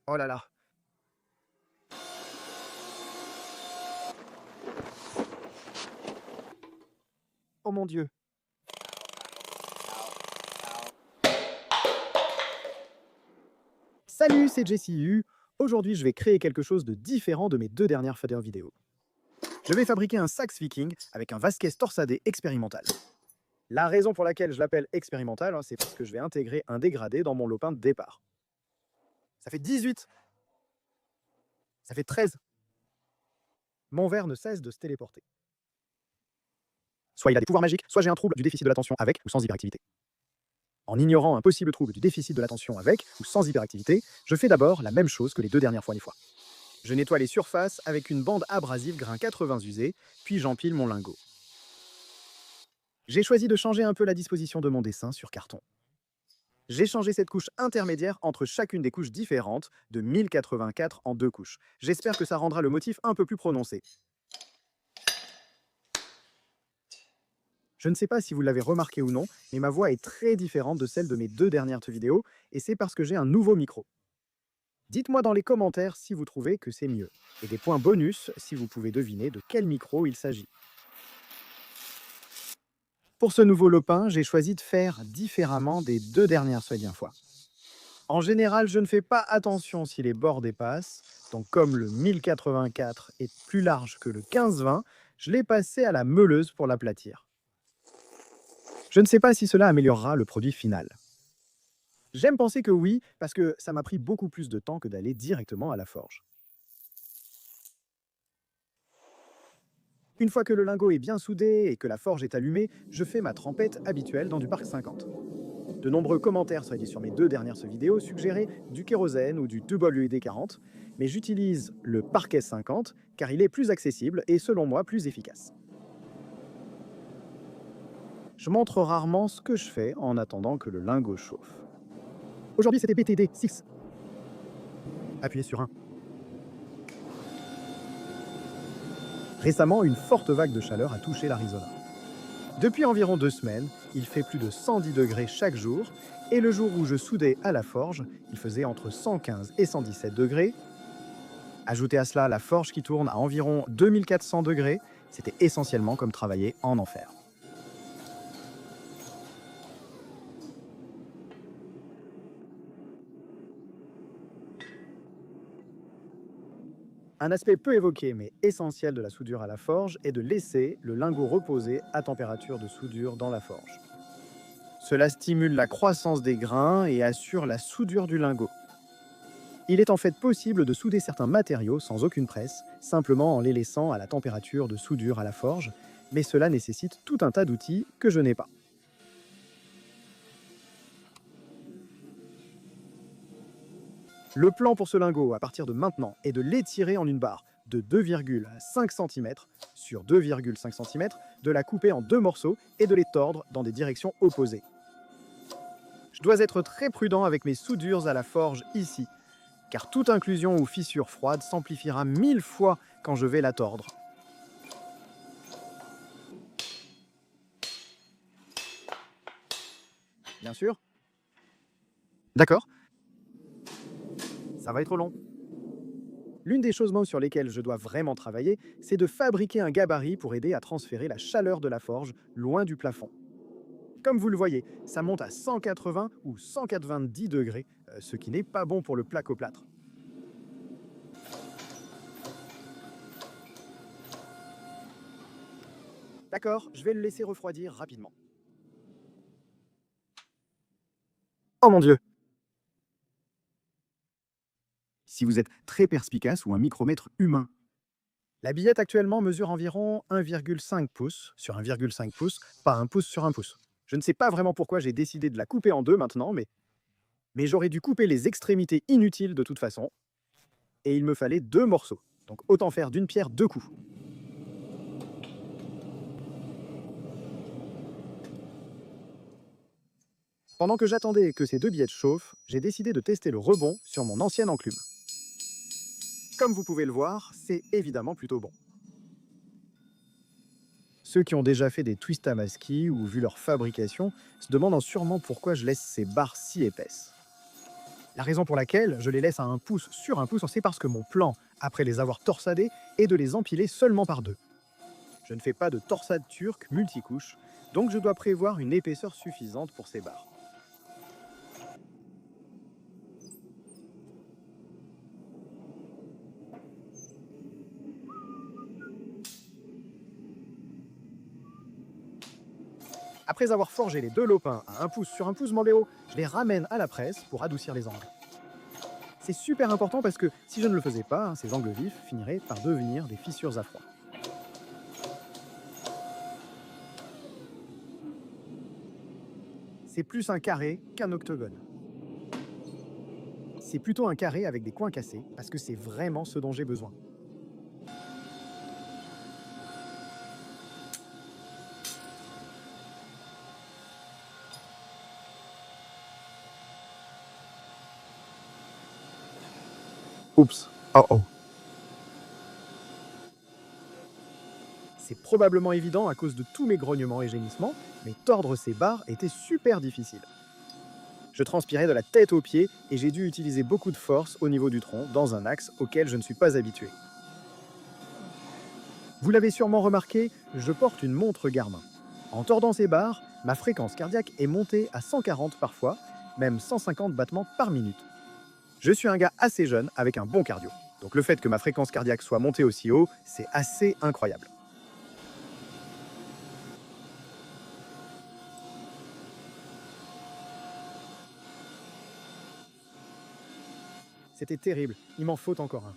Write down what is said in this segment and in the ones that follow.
Oh là là. Oh mon Dieu. Salut, c'est JCU. Aujourd'hui, je vais créer quelque chose de différent de mes deux dernières faders vidéo. Je vais fabriquer un sax viking avec un Vasquez torsadé expérimental. La raison pour laquelle je l'appelle expérimental, c'est parce que je vais intégrer un dégradé dans mon lopin de départ. Ça fait 18. Ça fait 13. Mon verre ne cesse de se téléporter. Soit il a des pouvoirs magiques, soit j'ai un trouble du déficit de l'attention avec ou sans hyperactivité. En ignorant un possible trouble du déficit de l'attention avec ou sans hyperactivité, je fais d'abord la même chose que les deux dernières fois. Je nettoie les surfaces avec une bande abrasive grain 80 usé, puis j'empile mon lingot. J'ai choisi de changer un peu la disposition de mon dessin sur carton. J'ai changé cette couche intermédiaire entre chacune des couches différentes, de 1084 en deux couches. J'espère que ça rendra le motif un peu plus prononcé. Je ne sais pas si vous l'avez remarqué ou non, mais ma voix est très différente de celle de mes deux dernières vidéos, et c'est parce que j'ai un nouveau micro. Dites-moi dans les commentaires si vous trouvez que c'est mieux. Et des points bonus si vous pouvez deviner de quel micro il s'agit. Pour ce nouveau lopin, j'ai choisi de faire différemment des deux dernières fois. En général, je ne fais pas attention si les bords dépassent, donc comme le 1084 est plus large que le 1520, je l'ai passé à la meuleuse pour l'aplatir. Je ne sais pas si cela améliorera le produit final. J'aime penser que oui, parce que ça m'a pris beaucoup plus de temps que d'aller directement à la forge. Une fois que le lingot est bien soudé et que la forge est allumée, je fais ma trempette habituelle dans du Parc 50. De nombreux commentaires sur mes deux dernières vidéos suggéraient du kérosène ou du WD-40, mais j'utilise le Parquet 50 car il est plus accessible et selon moi plus efficace. Je montre rarement ce que je fais en attendant que le lingot chauffe. Aujourd'hui c'était BTD 6. Appuyez sur 1. Récemment, une forte vague de chaleur a touché l'Arizona. Depuis environ 2 semaines, il fait plus de 110 degrés chaque jour, et le jour où je soudais à la forge, il faisait entre 115 et 117 degrés. Ajoutez à cela la forge qui tourne à environ 2400 degrés, c'était essentiellement comme travailler en enfer. Un aspect peu évoqué mais essentiel de la soudure à la forge est de laisser le lingot reposer à température de soudure dans la forge. Cela stimule la croissance des grains et assure la soudure du lingot. Il est en fait possible de souder certains matériaux sans aucune presse, simplement en les laissant à la température de soudure à la forge, mais cela nécessite tout un tas d'outils que je n'ai pas. Le plan pour ce lingot, à partir de maintenant, est de l'étirer en une barre de 2,5 cm sur 2,5 cm, de la couper en deux morceaux et de les tordre dans des directions opposées. Je dois être très prudent avec mes soudures à la forge ici, car toute inclusion ou fissure froide s'amplifiera 1000 fois quand je vais la tordre. Bien sûr. D'accord. Ça va être long. L'une des choses sur lesquelles je dois vraiment travailler, c'est de fabriquer un gabarit pour aider à transférer la chaleur de la forge loin du plafond. Comme vous le voyez, ça monte à 180 ou 190 degrés, ce qui n'est pas bon pour le plaque-au-plâtre. D'accord, je vais le laisser refroidir rapidement. Oh mon Dieu! Si vous êtes très perspicace ou un micromètre humain. La billette actuellement mesure environ 1,5 pouces sur 1,5 pouce, pas 1 pouce sur 1 pouce. Je ne sais pas vraiment pourquoi j'ai décidé de la couper en deux maintenant, mais j'aurais dû couper les extrémités inutiles de toute façon, et il me fallait deux morceaux. Donc autant faire d'une pierre deux coups. Pendant que j'attendais que ces deux billettes chauffent, j'ai décidé de tester le rebond sur mon ancienne enclume. Comme vous pouvez le voir, c'est évidemment plutôt bon. Ceux qui ont déjà fait des twists Tamaski ou vu leur fabrication se demandent sûrement pourquoi je laisse ces barres si épaisses. La raison pour laquelle je les laisse à 1 pouce sur 1 pouce, c'est parce que mon plan, après les avoir torsadés, est de les empiler seulement par 2. Je ne fais pas de torsade turque multicouche, donc je dois prévoir une épaisseur suffisante pour ces barres. Après avoir forgé les 2 lopins à 1 pouce sur 1 pouce Mambéo, je les ramène à la presse pour adoucir les angles. C'est super important parce que si je ne le faisais pas, ces angles vifs finiraient par devenir des fissures à froid. C'est plus un carré qu'un octogone. C'est plutôt un carré avec des coins cassés parce que c'est vraiment ce dont j'ai besoin. Oups. Oh oh. C'est probablement évident à cause de tous mes grognements et gémissements, mais tordre ces barres était super difficile. Je transpirais de la tête aux pieds et j'ai dû utiliser beaucoup de force au niveau du tronc dans un axe auquel je ne suis pas habitué. Vous l'avez sûrement remarqué, je porte une montre Garmin. En tordant ces barres, ma fréquence cardiaque est montée à 140 parfois, même 150 battements par minute. Je suis un gars assez jeune avec un bon cardio. Donc le fait que ma fréquence cardiaque soit montée aussi haut, c'est assez incroyable. C'était terrible, il m'en faut encore un.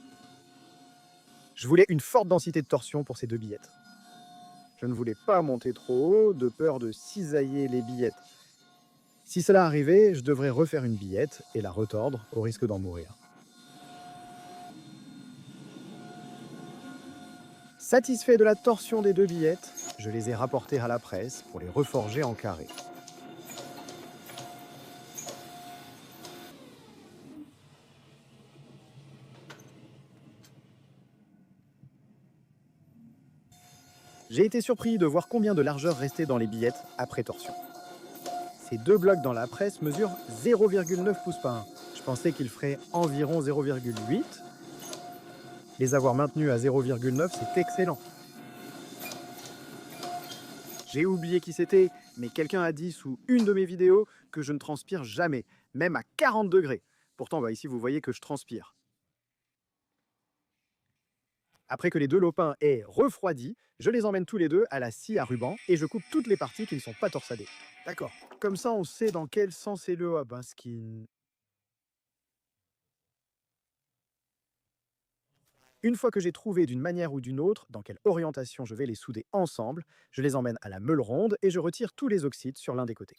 Je voulais une forte densité de torsion pour ces 2 billettes. Je ne voulais pas monter trop haut, de peur de cisailler les billettes. Si cela arrivait, je devrais refaire une billette et la retordre au risque d'en mourir. Satisfait de la torsion des 2 billettes, je les ai rapportées à la presse pour les reforger en carré. J'ai été surpris de voir combien de largeur restait dans les billettes après torsion. Ces 2 blocs dans la presse mesurent 0,9 pouces par 1. Je pensais qu'ils feraient environ 0,8. Les avoir maintenus à 0,9, c'est excellent. J'ai oublié qui c'était, mais quelqu'un a dit sous une de mes vidéos que je ne transpire jamais, même à 40 degrés. Pourtant, ici, vous voyez que je transpire. Après que les 2 lopins aient refroidi, je les emmène tous les 2 à la scie à ruban et je coupe toutes les parties qui ne sont pas torsadées. D'accord. Comme ça, on sait dans quel sens est le hub, ce qui... Une fois que j'ai trouvé d'une manière ou d'une autre dans quelle orientation je vais les souder ensemble, je les emmène à la meule ronde et je retire tous les oxydes sur l'un des côtés.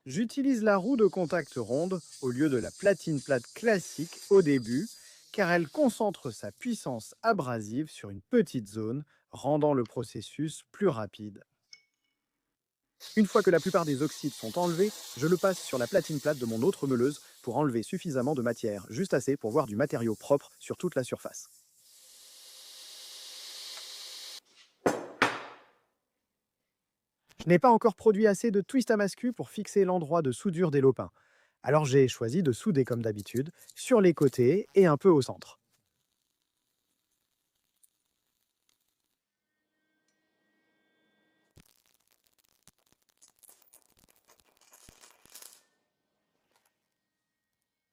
J'utilise la roue de contact ronde au lieu de la platine plate classique au début, car elle concentre sa puissance abrasive sur une petite zone, rendant le processus plus rapide. Une fois que la plupart des oxydes sont enlevés, je le passe sur la platine plate de mon autre meuleuse pour enlever suffisamment de matière, juste assez pour voir du matériau propre sur toute la surface. Je n'ai pas encore produit assez de twist à mascu pour fixer l'endroit de soudure des lopins. Alors j'ai choisi de souder comme d'habitude, sur les côtés et un peu au centre.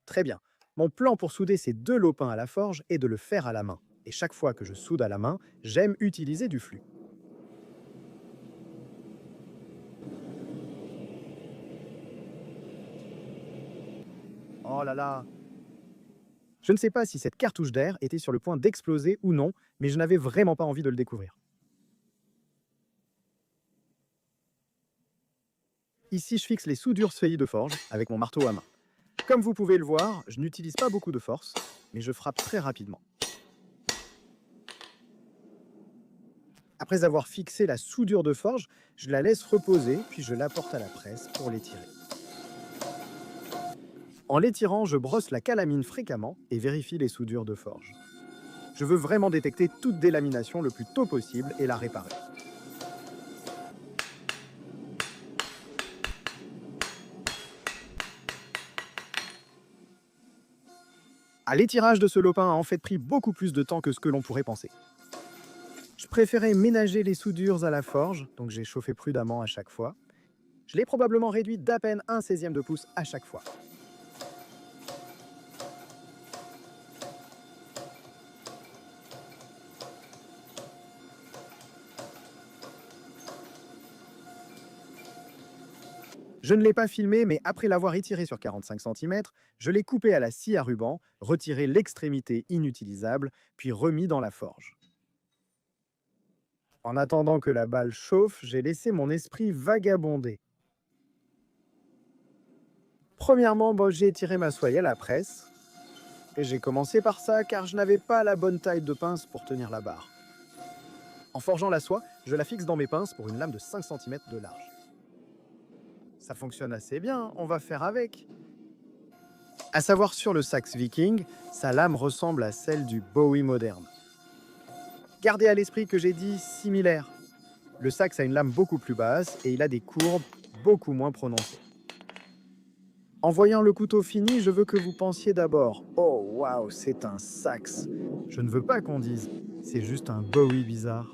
Très bien. Mon plan pour souder ces 2 lopins à la forge est de le faire à la main. Et chaque fois que je soude à la main, j'aime utiliser du flux. Oh là là! Je ne sais pas si cette cartouche d'air était sur le point d'exploser ou non, mais je n'avais vraiment pas envie de le découvrir. Ici, je fixe les soudures feuillies de forge avec mon marteau à main. Comme vous pouvez le voir, je n'utilise pas beaucoup de force, mais je frappe très rapidement. Après avoir fixé la soudure de forge, je la laisse reposer, puis je l'apporte à la presse pour l'étirer. En l'étirant, je brosse la calamine fréquemment et vérifie les soudures de forge. Je veux vraiment détecter toute délamination le plus tôt possible et la réparer. L'étirage de ce lopin a en fait pris beaucoup plus de temps que ce que l'on pourrait penser. Je préférais ménager les soudures à la forge, donc j'ai chauffé prudemment à chaque fois. Je l'ai probablement réduit d'à peine 1/16 de pouce à chaque fois. Je ne l'ai pas filmé, mais après l'avoir étiré sur 45 cm, je l'ai coupé à la scie à ruban, retiré l'extrémité inutilisable, puis remis dans la forge. En attendant que la balle chauffe, j'ai laissé mon esprit vagabonder. Premièrement, j'ai étiré ma soie à la presse, et j'ai commencé par ça car je n'avais pas la bonne taille de pince pour tenir la barre. En forgeant la soie, je la fixe dans mes pinces pour une lame de 5 cm de large. Ça fonctionne assez bien, on va faire avec. À savoir sur le sax Viking, sa lame ressemble à celle du Bowie moderne. Gardez à l'esprit que j'ai dit similaire. Le sax a une lame beaucoup plus basse et il a des courbes beaucoup moins prononcées. En voyant le couteau fini, je veux que vous pensiez d'abord « Oh waouh, c'est un sax !» Je ne veux pas qu'on dise « C'est juste un Bowie bizarre ».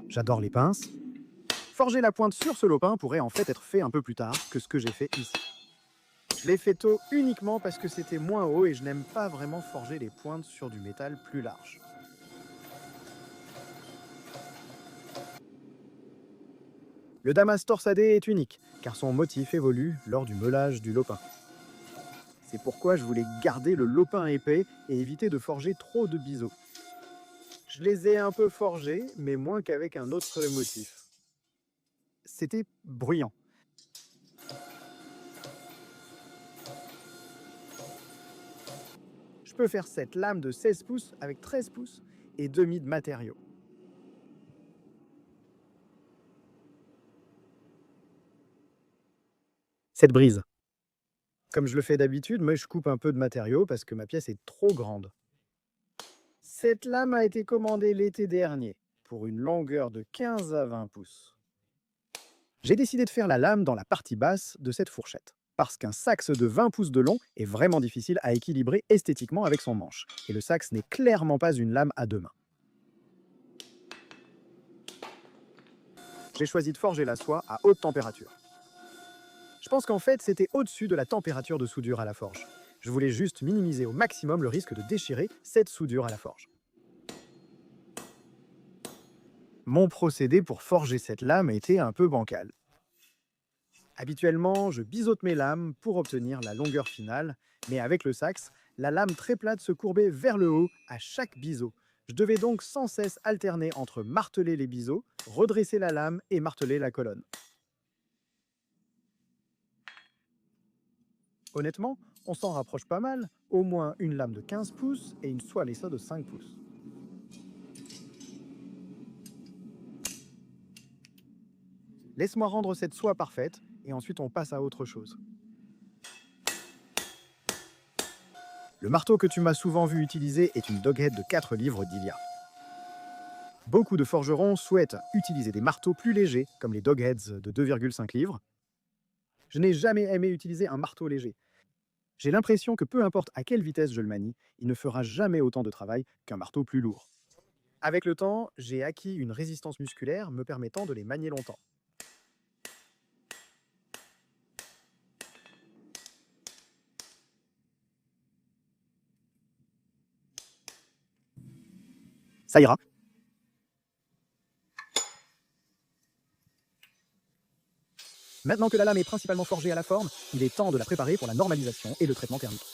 J'adore les pinces. Forger la pointe sur ce lopin pourrait en fait être fait un peu plus tard que ce que j'ai fait ici. Je l'ai fait tôt uniquement parce que c'était moins haut et je n'aime pas vraiment forger les pointes sur du métal plus large. Le damas torsadé est unique, car son motif évolue lors du meulage du lopin. C'est pourquoi je voulais garder le lopin épais et éviter de forger trop de biseaux. Je les ai un peu forgés, mais moins qu'avec un autre motif. C'était bruyant. Je peux faire cette lame de 16 pouces avec 13 pouces et demi de matériaux. Cette brise. Comme je le fais d'habitude, moi je coupe un peu de matériaux parce que ma pièce est trop grande. Cette lame a été commandée l'été dernier pour une longueur de 15 à 20 pouces. J'ai décidé de faire la lame dans la partie basse de cette fourchette, parce qu'un sax de 20 pouces de long est vraiment difficile à équilibrer esthétiquement avec son manche, et le sax n'est clairement pas une lame à deux mains. J'ai choisi de forger la soie à haute température. Je pense qu'en fait, c'était au-dessus de la température de soudure à la forge. Je voulais juste minimiser au maximum le risque de déchirer cette soudure à la forge. Mon procédé pour forger cette lame était un peu bancal. Habituellement, je biseaute mes lames pour obtenir la longueur finale, mais avec le sax, la lame très plate se courbait vers le haut à chaque biseau. Je devais donc sans cesse alterner entre marteler les biseaux, redresser la lame et marteler la colonne. Honnêtement, on s'en rapproche pas mal, au moins une lame de 15 pouces et une soie lessa de 5 pouces. Laisse-moi rendre cette soie parfaite et ensuite on passe à autre chose. Le marteau que tu m'as souvent vu utiliser est une doghead de 4 livres d'Ilia. Beaucoup de forgerons souhaitent utiliser des marteaux plus légers, comme les dogheads de 2,5 livres. Je n'ai jamais aimé utiliser un marteau léger. J'ai l'impression que peu importe à quelle vitesse je le manie, il ne fera jamais autant de travail qu'un marteau plus lourd. Avec le temps, j'ai acquis une résistance musculaire me permettant de les manier longtemps. Ça ira. Maintenant que la lame est principalement forgée à la forme, il est temps de la préparer pour la normalisation et le traitement thermique.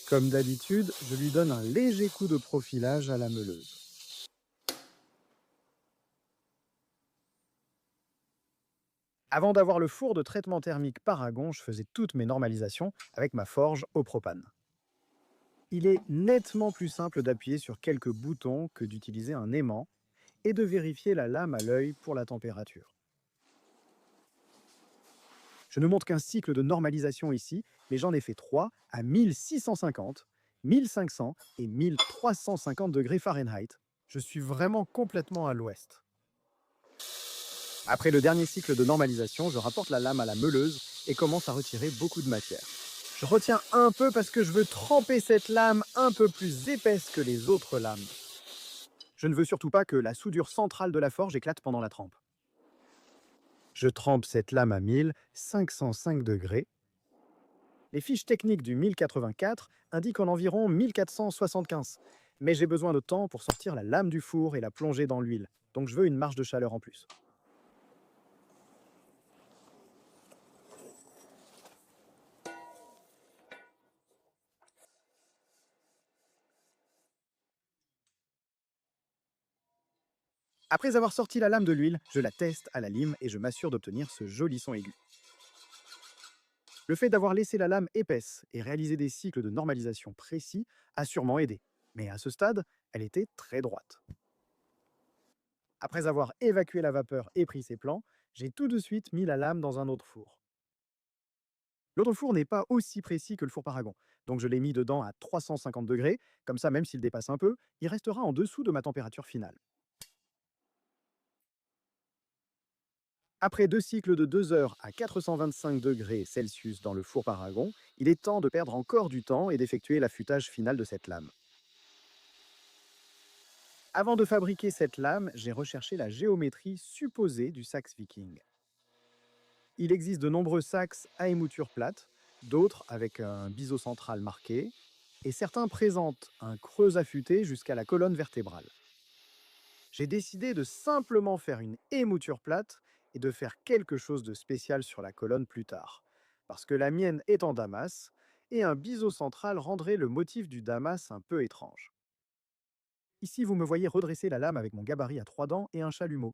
Comme d'habitude, je lui donne un léger coup de profilage à la meuleuse. Avant d'avoir le four de traitement thermique Paragon, je faisais toutes mes normalisations avec ma forge au propane. Il est nettement plus simple d'appuyer sur quelques boutons que d'utiliser un aimant et de vérifier la lame à l'œil pour la température. Je ne montre qu'un cycle de normalisation ici, mais j'en ai fait 3 à 1650, 1500 et 1350 degrés Fahrenheit. Je suis vraiment complètement à l'ouest. Après le dernier cycle de normalisation, je rapporte la lame à la meuleuse et commence à retirer beaucoup de matière. Je retiens un peu parce que je veux tremper cette lame un peu plus épaisse que les autres lames. Je ne veux surtout pas que la soudure centrale de la forge éclate pendant la trempe. Je trempe cette lame à 1505 degrés. Les fiches techniques du 1084 indiquent en environ 1475, mais j'ai besoin de temps pour sortir la lame du four et la plonger dans l'huile, donc je veux une marge de chaleur en plus. Après avoir sorti la lame de l'huile, je la teste à la lime et je m'assure d'obtenir ce joli son aigu. Le fait d'avoir laissé la lame épaisse et réalisé des cycles de normalisation précis a sûrement aidé, mais à ce stade, elle était très droite. Après avoir évacué la vapeur et pris ses plans, j'ai tout de suite mis la lame dans un autre four. L'autre four n'est pas aussi précis que le four Paragon, donc je l'ai mis dedans à 350 degrés, comme ça même s'il dépasse un peu, il restera en dessous de ma température finale. Après 2 cycles de 2 heures à 425 degrés Celsius dans le four Paragon, il est temps de perdre encore du temps et d'effectuer l'affûtage final de cette lame. Avant de fabriquer cette lame, j'ai recherché la géométrie supposée du sax viking. Il existe de nombreux sax à émouture plate, d'autres avec un biseau central marqué, et certains présentent un creux affûté jusqu'à la colonne vertébrale. J'ai décidé de simplement faire une émouture plate et de faire quelque chose de spécial sur la colonne plus tard, parce que la mienne est en damas, et un biseau central rendrait le motif du damas un peu étrange. Ici, vous me voyez redresser la lame avec mon gabarit à 3 dents et un chalumeau.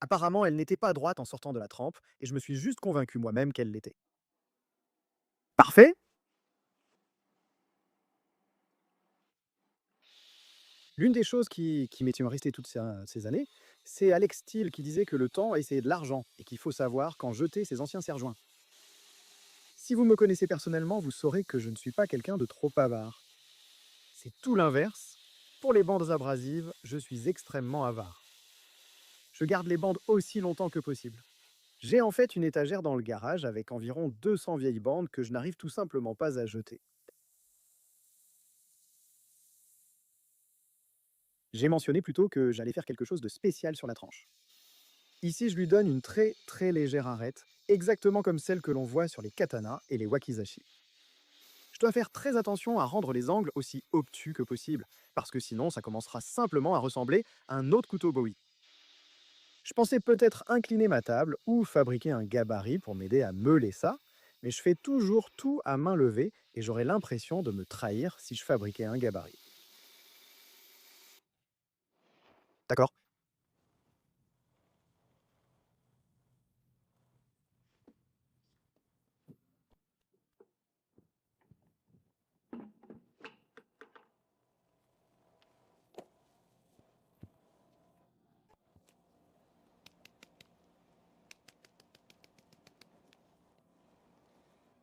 Apparemment, elle n'était pas droite en sortant de la trempe, et je me suis juste convaincu moi-même qu'elle l'était. Parfait. L'une des choses qui m'est restée toutes ces années, c'est Alex Steele qui disait que le temps c'est de l'argent et qu'il faut savoir quand jeter ses anciens serre-joints. Si vous me connaissez personnellement, vous saurez que je ne suis pas quelqu'un de trop avare. C'est tout l'inverse. Pour les bandes abrasives, je suis extrêmement avare. Je garde les bandes aussi longtemps que possible. J'ai en fait une étagère dans le garage avec environ 200 vieilles bandes que je n'arrive tout simplement pas à jeter. J'ai mentionné plutôt que j'allais faire quelque chose de spécial sur la tranche. Ici, je lui donne une très très légère arête, exactement comme celle que l'on voit sur les katanas et les wakizashi. Je dois faire très attention à rendre les angles aussi obtus que possible, parce que sinon ça commencera simplement à ressembler à un autre couteau Bowie. Je pensais peut-être incliner ma table ou fabriquer un gabarit pour m'aider à meuler ça, mais je fais toujours tout à main levée et j'aurais l'impression de me trahir si je fabriquais un gabarit. D'accord.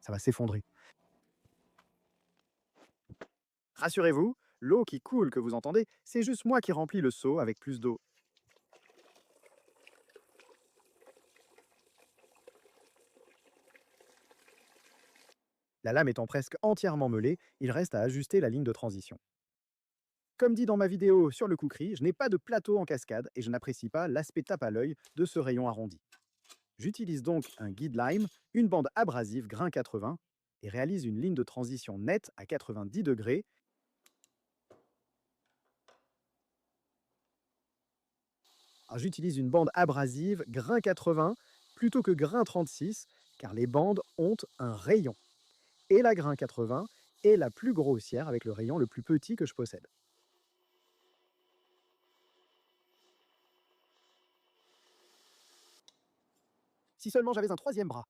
Ça va s'effondrer. Rassurez-vous, l'eau qui coule que vous entendez, c'est juste moi qui remplis le seau avec plus d'eau. La lame étant presque entièrement meulée, il reste à ajuster la ligne de transition. Comme dit dans ma vidéo sur le kukri, je n'ai pas de plateau en cascade et je n'apprécie pas l'aspect tape à l'œil de ce rayon arrondi. J'utilise donc un guide lime, une bande abrasive grain 80 et réalise une ligne de transition nette à 90 degrés. Alors j'utilise une bande abrasive grain 80 plutôt que grain 36 car les bandes ont un rayon. Et la grain 80 est la plus grossière avec le rayon le plus petit que je possède. Si seulement j'avais un troisième bras.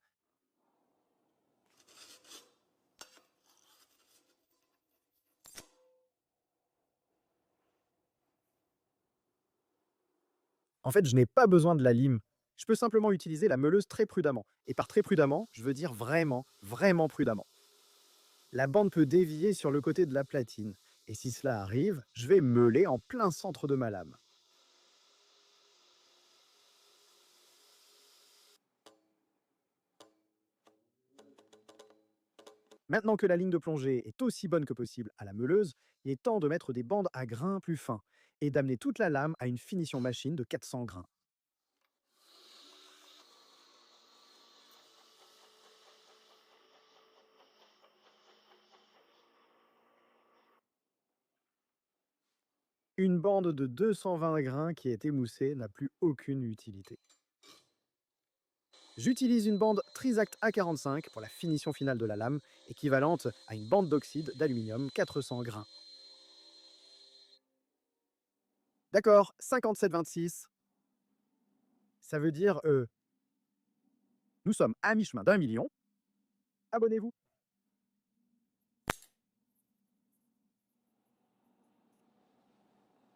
En fait, je n'ai pas besoin de la lime. Je peux simplement utiliser la meuleuse très prudemment. Et par très prudemment, je veux dire vraiment, vraiment prudemment. La bande peut dévier sur le côté de la platine. Et si cela arrive, je vais meuler en plein centre de ma lame. Maintenant que la ligne de plongée est aussi bonne que possible à la meuleuse, il est temps de mettre des bandes à grains plus fins et d'amener toute la lame à une finition machine de 400 grains. Une bande de 220 grains qui est émoussée n'a plus aucune utilité. J'utilise une bande Trisact A45 pour la finition finale de la lame, équivalente à une bande d'oxyde d'aluminium 400 grains. D'accord, 57,26. Ça veut dire, nous sommes à mi-chemin d'un million. Abonnez-vous.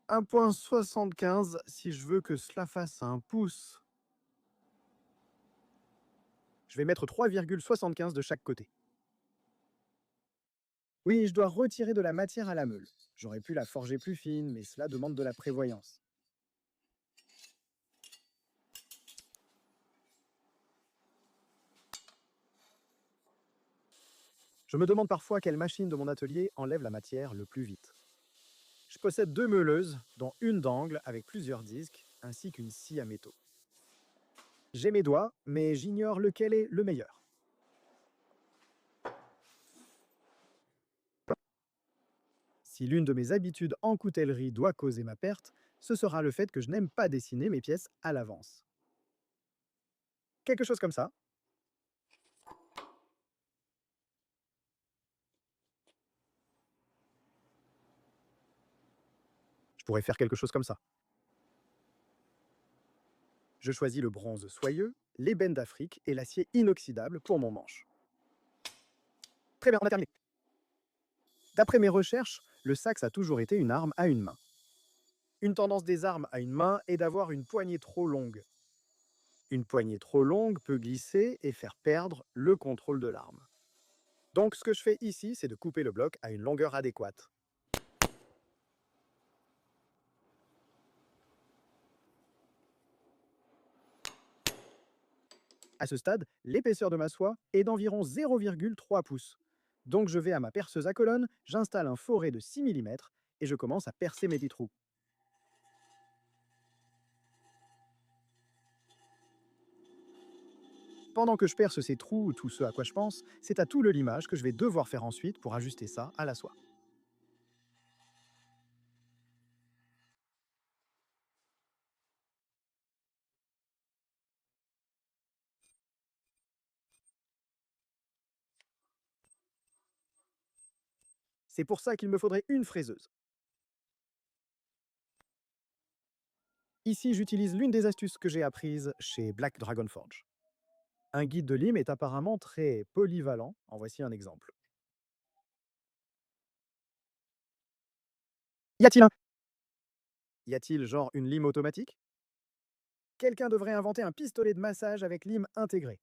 1,75 si je veux que cela fasse un pouce. Je vais mettre 3,75 de chaque côté. Oui, je dois retirer de la matière à la meule. J'aurais pu la forger plus fine, mais cela demande de la prévoyance. Je me demande parfois quelle machine de mon atelier enlève la matière le plus vite. Je possède 2 meuleuses, dont une d'angle avec plusieurs disques, ainsi qu'une scie à métaux. J'ai mes doigts, mais j'ignore lequel est le meilleur. Si l'une de mes habitudes en coutellerie doit causer ma perte, ce sera le fait que je n'aime pas dessiner mes pièces à l'avance. Quelque chose comme ça. Je pourrais faire quelque chose comme ça. Je choisis le bronze soyeux, l'ébène d'Afrique et l'acier inoxydable pour mon manche. Très bien, on a terminé. D'après mes recherches, le sax a toujours été une arme à une main. Une tendance des armes à une main est d'avoir une poignée trop longue. Une poignée trop longue peut glisser et faire perdre le contrôle de l'arme. Donc ce que je fais ici, c'est de couper le bloc à une longueur adéquate. À ce stade, l'épaisseur de ma soie est d'environ 0,3 pouces. Donc je vais à ma perceuse à colonne, j'installe un foret de 6 mm et je commence à percer mes petits trous. Pendant que je perce ces trous, tout ce à quoi je pense, c'est à tout le limage que je vais devoir faire ensuite pour ajuster ça à la soie. C'est pour ça qu'il me faudrait une fraiseuse. Ici, j'utilise l'une des astuces que j'ai apprises chez Black Dragon Forge. Un guide de lime est apparemment très polyvalent. En voici un exemple. Y a-t-il un... Y a-t-il genre une lime automatique? Quelqu'un devrait inventer un pistolet de massage avec lime intégré.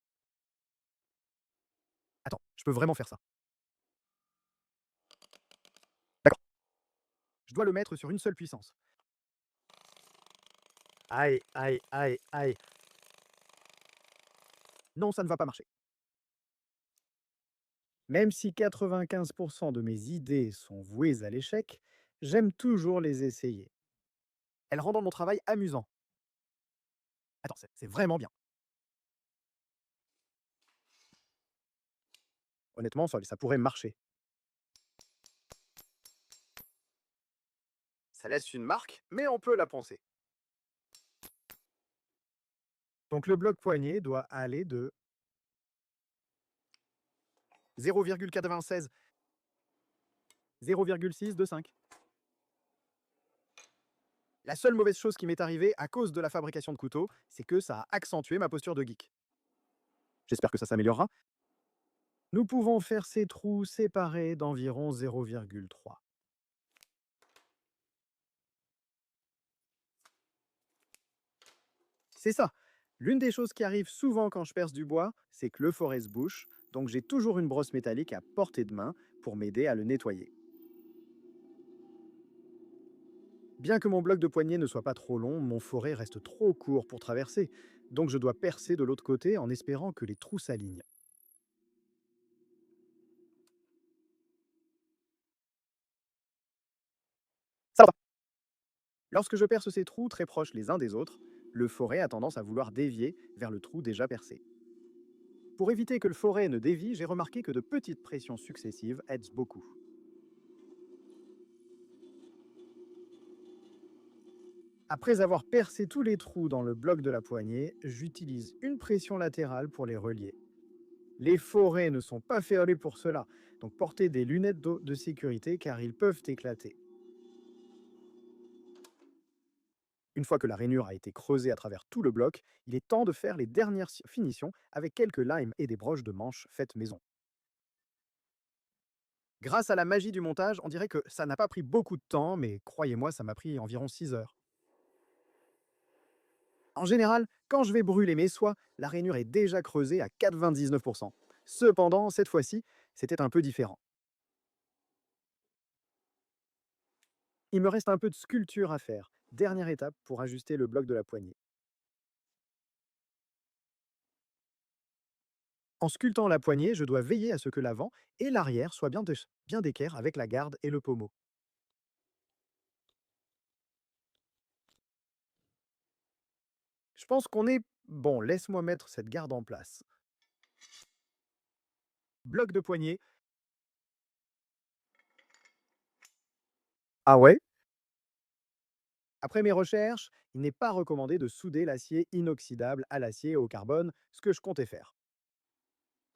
Attends, je peux vraiment faire ça. D'accord. Je dois le mettre sur une seule puissance. Aïe, aïe, aïe, aïe. Non, ça ne va pas marcher. Même si 95% de mes idées sont vouées à l'échec, j'aime toujours les essayer. Elles rendent mon travail amusant. Attends, c'est vraiment bien. Honnêtement, ça pourrait marcher. Ça laisse une marque, mais on peut la poncer. Donc le bloc poignet doit aller de 0,96, 0,6, de 5. La seule mauvaise chose qui m'est arrivée à cause de la fabrication de couteaux, c'est que ça a accentué ma posture de geek. J'espère que ça s'améliorera. Nous pouvons faire ces trous séparés d'environ 0,3. C'est ça. L'une des choses qui arrive souvent quand je perce du bois, c'est que le forêt se bouche, donc j'ai toujours une brosse métallique à portée de main pour m'aider à le nettoyer. Bien que mon bloc de poignée ne soit pas trop long, mon forêt reste trop court pour traverser, donc je dois percer de l'autre côté en espérant que les trous s'alignent. Lorsque je perce ces trous très proches les uns des autres, le forêt a tendance à vouloir dévier vers le trou déjà percé. Pour éviter que le forêt ne dévie, j'ai remarqué que de petites pressions successives aident beaucoup. Après avoir percé tous les trous dans le bloc de la poignée, j'utilise une pression latérale pour les relier. Les forêts ne sont pas fermées pour cela, donc portez des lunettes d'eau de sécurité car ils peuvent éclater. Une fois que la rainure a été creusée à travers tout le bloc, il est temps de faire les dernières finitions avec quelques limes et des broches de manche faites maison. Grâce à la magie du montage, on dirait que ça n'a pas pris beaucoup de temps, mais croyez-moi, ça m'a pris environ 6 heures. En général, quand je vais brûler mes soies, la rainure est déjà creusée à 99%. Cependant, cette fois-ci, c'était un peu différent. Il me reste un peu de sculpture à faire. Dernière étape pour ajuster le bloc de la poignée. En sculptant la poignée, je dois veiller à ce que l'avant et l'arrière soient bien d'équerre avec la garde et le pommeau. Je pense qu'on est bon, laisse-moi mettre cette garde en place. Bloc de poignée. Ah ouais? Après mes recherches, il n'est pas recommandé de souder l'acier inoxydable à l'acier au carbone, ce que je comptais faire.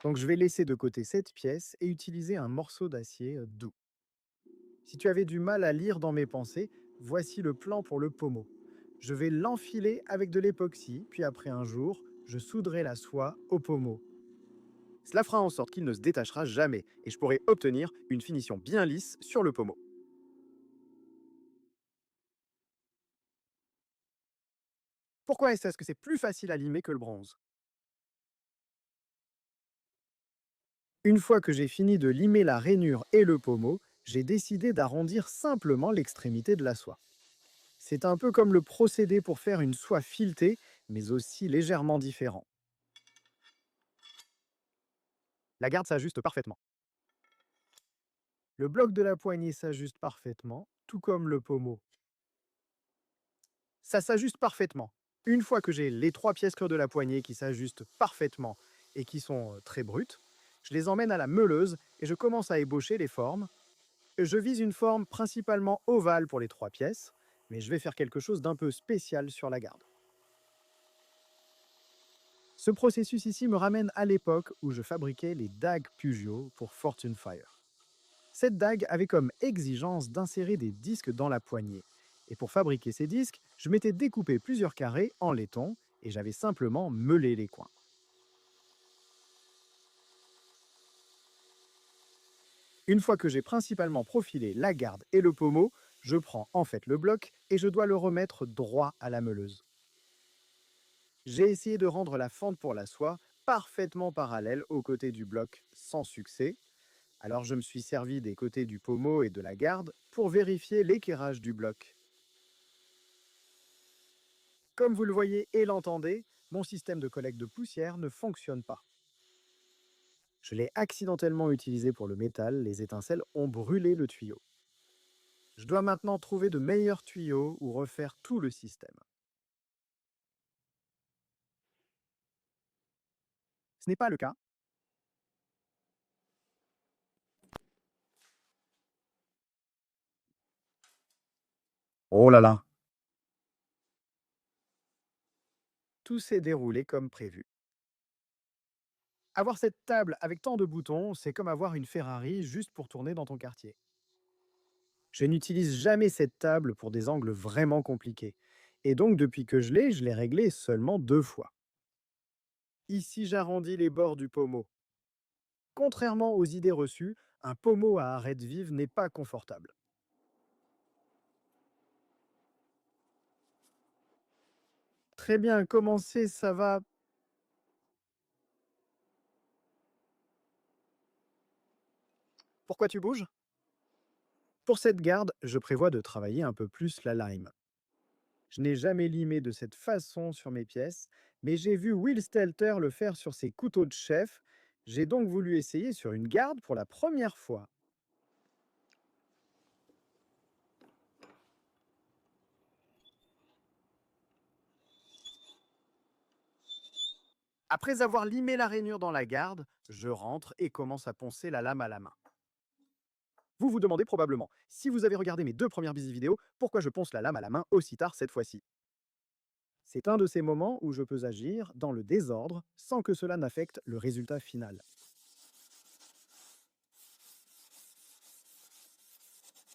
Donc je vais laisser de côté cette pièce et utiliser un morceau d'acier doux. Si tu avais du mal à lire dans mes pensées, voici le plan pour le pommeau. Je vais l'enfiler avec de l'époxy, puis après un jour, je souderai la soie au pommeau. Cela fera en sorte qu'il ne se détachera jamais et je pourrai obtenir une finition bien lisse sur le pommeau. Pourquoi est-ce que c'est plus facile à limer que le bronze? Une fois que j'ai fini de limer la rainure et le pommeau, j'ai décidé d'arrondir simplement l'extrémité de la soie. C'est un peu comme le procédé pour faire une soie filetée, mais aussi légèrement différent. La garde s'ajuste parfaitement. Le bloc de la poignée s'ajuste parfaitement, tout comme le pommeau. Ça s'ajuste parfaitement. Une fois que j'ai les trois pièces creux de la poignée qui s'ajustent parfaitement et qui sont très brutes, je les emmène à la meuleuse et je commence à ébaucher les formes. Je vise une forme principalement ovale pour les trois pièces, mais je vais faire quelque chose d'un peu spécial sur la garde. Ce processus ici me ramène à l'époque où je fabriquais les dagues Pugio pour Fortune Fire. Cette dague avait comme exigence d'insérer des disques dans la poignée. Et pour fabriquer ces disques, je m'étais découpé plusieurs carrés en laiton et j'avais simplement meulé les coins. Une fois que j'ai principalement profilé la garde et le pommeau, je prends en fait le bloc et je dois le remettre droit à la meuleuse. J'ai essayé de rendre la fente pour la soie parfaitement parallèle aux côtés du bloc sans succès. Alors je me suis servi des côtés du pommeau et de la garde pour vérifier l'équerrage du bloc. Comme vous le voyez et l'entendez, mon système de collecte de poussière ne fonctionne pas. Je l'ai accidentellement utilisé pour le métal, les étincelles ont brûlé le tuyau. Je dois maintenant trouver de meilleurs tuyaux ou refaire tout le système. Ce n'est pas le cas. Oh là là. Tout s'est déroulé comme prévu. Avoir cette table avec tant de boutons, c'est comme avoir une Ferrari juste pour tourner dans ton quartier. Je n'utilise jamais cette table pour des angles vraiment compliqués. Et donc depuis que je l'ai réglée seulement 2 fois. Ici, j'arrondis les bords du pommeau. Contrairement aux idées reçues, un pommeau à arête vive n'est pas confortable. Très bien, commencé, ça va. Pourquoi tu bouges? Pour cette garde, je prévois de travailler un peu plus la lime. Je n'ai jamais limé de cette façon sur mes pièces, mais j'ai vu Will Stelter le faire sur ses couteaux de chef. J'ai donc voulu essayer sur une garde pour la première fois. Après avoir limé la rainure dans la garde, je rentre et commence à poncer la lame à la main. Vous vous demandez probablement, si vous avez regardé mes 2 premières busy vidéos, pourquoi je ponce la lame à la main aussi tard cette fois-ci. C'est un de ces moments où je peux agir dans le désordre sans que cela n'affecte le résultat final.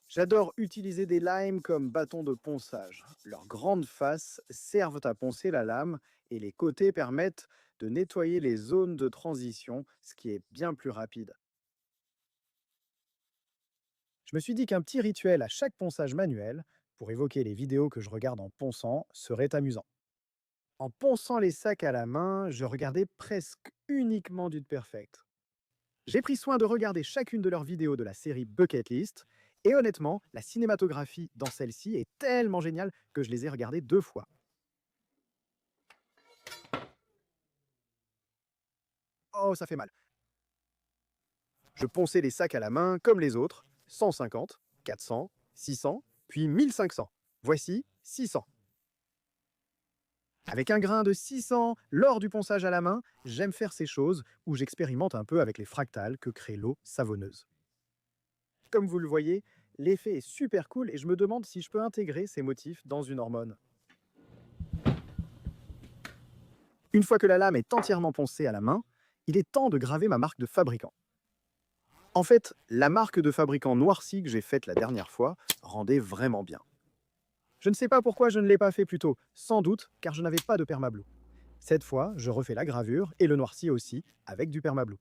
J'adore utiliser des limes comme bâton de ponçage. Leurs grandes faces servent à poncer la lame et les côtés permettent de nettoyer les zones de transition, ce qui est bien plus rapide. Je me suis dit qu'un petit rituel à chaque ponçage manuel, pour évoquer les vidéos que je regarde en ponçant, serait amusant. En ponçant les sacs à la main, je regardais presque uniquement Dude Perfect. J'ai pris soin de regarder chacune de leurs vidéos de la série Bucket List, et honnêtement, la cinématographie dans celle-ci est tellement géniale que je les ai regardées 2 fois. Oh, ça fait mal. Je ponçais les sacs à la main comme les autres, 150, 400, 600, puis 1500. Voici 600. Avec un grain de 600 lors du ponçage à la main, j'aime faire ces choses où j'expérimente un peu avec les fractales que crée l'eau savonneuse. Comme vous le voyez, l'effet est super cool et je me demande si je peux intégrer ces motifs dans une hormone. Une fois que la lame est entièrement poncée à la main, il est temps de graver ma marque de fabricant. En fait, la marque de fabricant noircie que j'ai faite la dernière fois rendait vraiment bien. Je ne sais pas pourquoi je ne l'ai pas fait plus tôt, sans doute car je n'avais pas de permablue. Cette fois, je refais la gravure et le noirci aussi avec du permablue.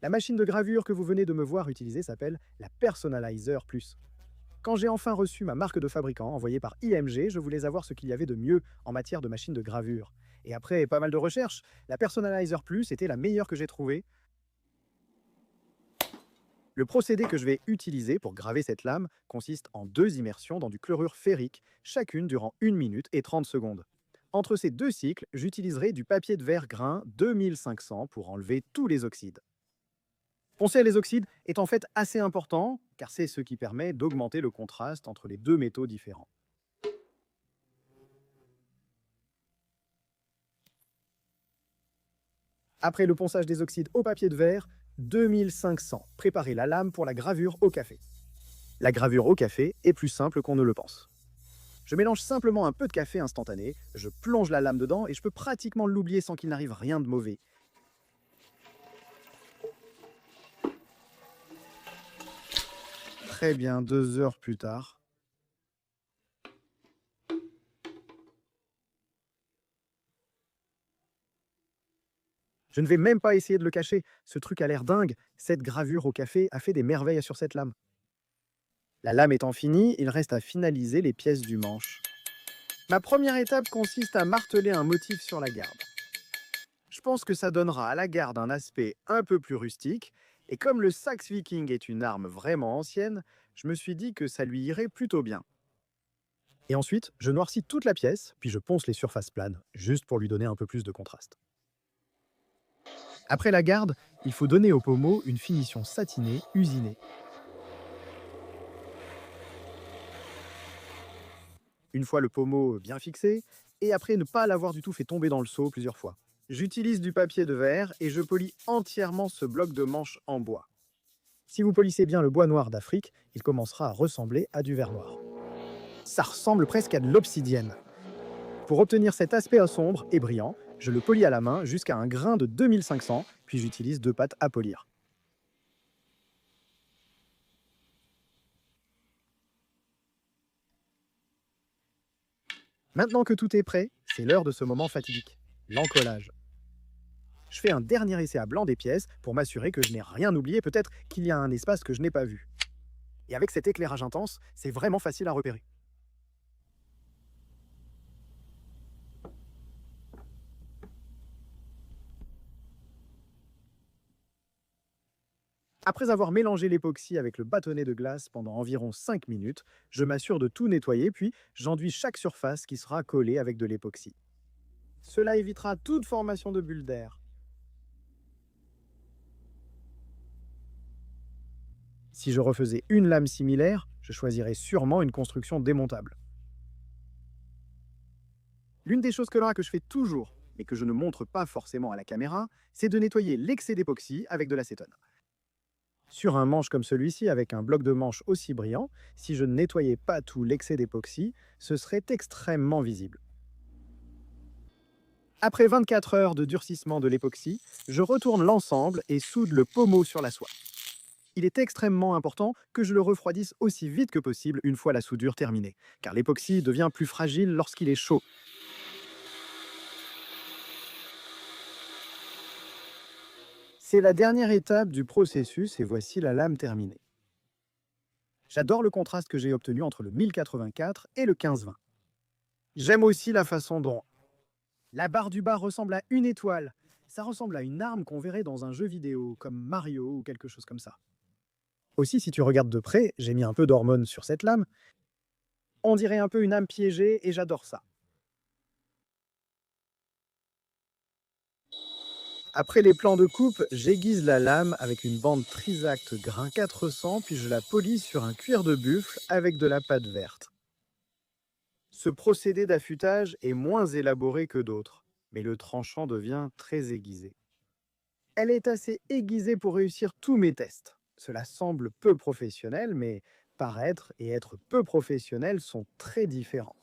La machine de gravure que vous venez de me voir utiliser s'appelle la Personalizer Plus. Quand j'ai enfin reçu ma marque de fabricant envoyée par IMG, je voulais savoir ce qu'il y avait de mieux en matière de machine de gravure. Et après pas mal de recherches, la Personalizer Plus était la meilleure que j'ai trouvée. Le procédé que je vais utiliser pour graver cette lame consiste en 2 immersions dans du chlorure ferrique, chacune durant 1 minute et 30 secondes. Entre ces 2 cycles, j'utiliserai du papier de verre grain 2500 pour enlever tous les oxydes. Poncer les oxydes est en fait assez important, car c'est ce qui permet d'augmenter le contraste entre les 2 métaux différents. Après le ponçage des oxydes au papier de verre, 2500, préparez la lame pour la gravure au café. La gravure au café est plus simple qu'on ne le pense. Je mélange simplement un peu de café instantané, je plonge la lame dedans et je peux pratiquement l'oublier sans qu'il n'arrive rien de mauvais. Très bien, 2 heures plus tard. Je ne vais même pas essayer de le cacher, ce truc a l'air dingue, cette gravure au café a fait des merveilles sur cette lame. La lame étant finie, il reste à finaliser les pièces du manche. Ma première étape consiste à marteler un motif sur la garde. Je pense que ça donnera à la garde un aspect un peu plus rustique, et comme le sax viking est une arme vraiment ancienne, je me suis dit que ça lui irait plutôt bien. Et ensuite, je noircis toute la pièce, puis je ponce les surfaces planes, juste pour lui donner un peu plus de contraste. Après la garde, il faut donner au pommeau une finition satinée, usinée. Une fois le pommeau bien fixé, et après ne pas l'avoir du tout fait tomber dans le seau plusieurs fois. J'utilise du papier de verre et je polis entièrement ce bloc de manche en bois. Si vous polissez bien le bois noir d'Afrique, il commencera à ressembler à du verre noir. Ça ressemble presque à de l'obsidienne. Pour obtenir cet aspect sombre et brillant, je le polis à la main jusqu'à un grain de 2500, puis j'utilise 2 pattes à polir. Maintenant que tout est prêt, c'est l'heure de ce moment fatidique, l'encollage. Je fais un dernier essai à blanc des pièces pour m'assurer que je n'ai rien oublié, peut-être qu'il y a un espace que je n'ai pas vu. Et avec cet éclairage intense, c'est vraiment facile à repérer. Après avoir mélangé l'époxy avec le bâtonnet de glace pendant environ 5 minutes, je m'assure de tout nettoyer, puis j'enduis chaque surface qui sera collée avec de l'époxy. Cela évitera toute formation de bulles d'air. Si je refaisais une lame similaire, je choisirais sûrement une construction démontable. L'une des choses que je fais toujours, mais que je ne montre pas forcément à la caméra, c'est de nettoyer l'excès d'époxy avec de l'acétone. Sur un manche comme celui-ci, avec un bloc de manche aussi brillant, si je ne nettoyais pas tout l'excès d'époxy, ce serait extrêmement visible. Après 24 heures de durcissement de l'époxy, je retourne l'ensemble et soude le pommeau sur la soie. Il est extrêmement important que je le refroidisse aussi vite que possible une fois la soudure terminée, car l'époxy devient plus fragile lorsqu'il est chaud. C'est la dernière étape du processus et voici la lame terminée. J'adore le contraste que j'ai obtenu entre le 1084 et le 1520. J'aime aussi la façon dont la barre du bas ressemble à une étoile. Ça ressemble à une arme qu'on verrait dans un jeu vidéo, comme Mario ou quelque chose comme ça. Aussi, si tu regardes de près, j'ai mis un peu d'hormones sur cette lame. On dirait un peu une âme piégée et j'adore ça. Après les plans de coupe, j'aiguise la lame avec une bande Trisact grain 400, puis je la polis sur un cuir de buffle avec de la pâte verte. Ce procédé d'affûtage est moins élaboré que d'autres, mais le tranchant devient très aiguisé. Elle est assez aiguisée pour réussir tous mes tests. Cela semble peu professionnel, mais paraître et être peu professionnel sont très différents.